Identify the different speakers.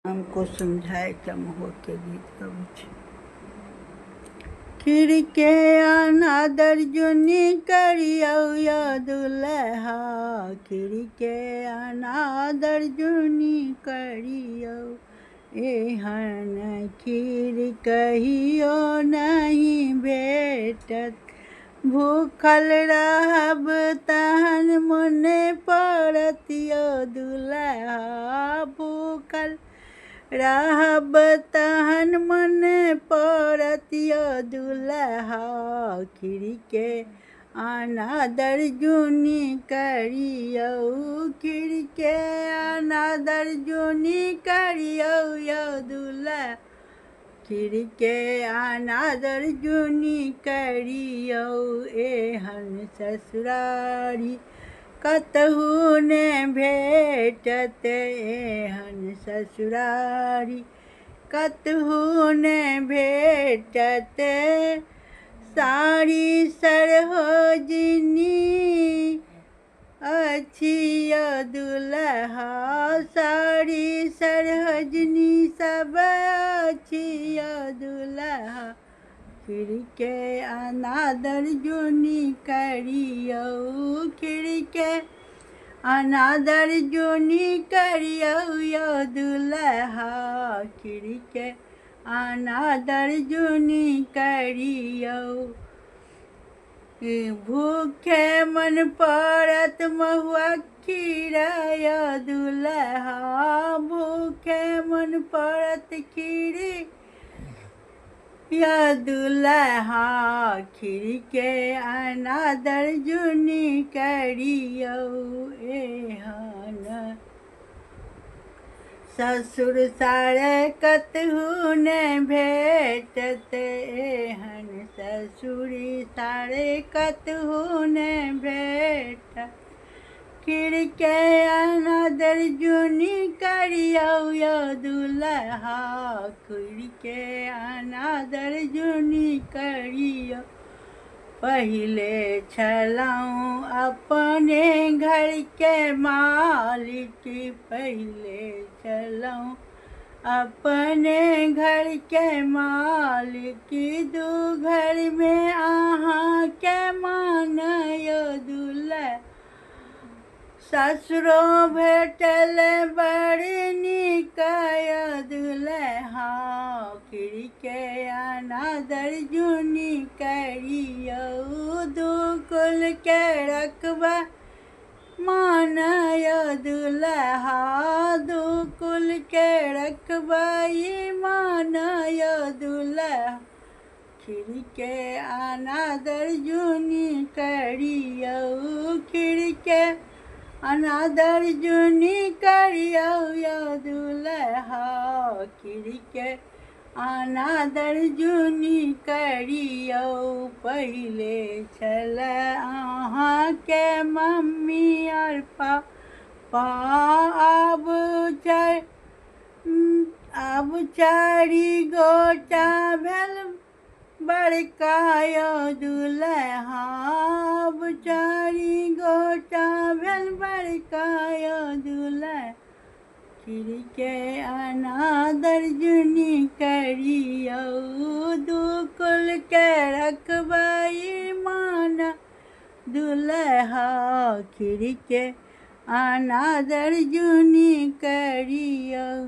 Speaker 1: हमको समझाए क्या महुआ के गीत गाबै छी। खिड़के अनादर जुनी करियौ या दुल्हा, खिड़के अनादर जुनी करियौ, एहन खीर कहियो नहीं भेटत, भूखल रहब तहन मोने पड़त यौ दुल्हा, भूखल रहब तहन मोने पड़त यौ दुल्हा, खिड़के अनादर जुनी करियौ, खिड़के अनादर जुनी करियौ यौ दुल्हा, खिड़के अनादर जुनी करियौ, एहन ससुरारी कतहु ने भेटत, एहन ससुरारी कतहु ने भेटत, साड़ी सरोजिनी अछि यौ दुल्हा, साड़ी सरोजिनी सब अछि यौ दुल्हा, खिड़के अनादर जुनी करियौ, खिड़के अनादर जुनी करियौ यौ दुल्हा, खिड़के अनादर जुनी करियौ, भूखे मन पड़त महुआ खीरा यौ दुल्हा, भूखे मन पड़त खीरी यौ दुल्हा, खिड़के अनादर जुनी करियौ, एहन ससुर सारे कतहु ने भेटत, एहन ससुरी सारे कतहु ने भेटत, खिड़के अनादर जुनी करियौ यौ दुल्हा, खिड़के अनादर जुनी करियौ, पहिले छलहुँ अपने घर के मालिक, पहिले छलहुँ अपने घर के मालिक, दू घर में अहाँके मान यौ दुल्हा, ससुरो भेटल बड़ नीक यौ दुल्हा, खिड़के अनादर जुनी करियौ, दू कुल के रखबा मान यौ दुल्हा, दू कुल के रखबा मान यौ दुल्हा, खिड़के अनादर जुनी करियौ, खिड़के अनादर जुनी करियौ यौ दुल्हा, खिड़के अनादर जुनी करियौ, पहिले छलै अहाँके मम्मी और पापा, आब चारि गोटा भेल बड़का यौ दुल्हा, आब चारि गोटा भेल बड़का यौ दुल्हा, खिड़के अनादर जुनी करियौ, दू कुल के रखबा मान दुल्हा, खिड़के अनादर जुनी करियौ।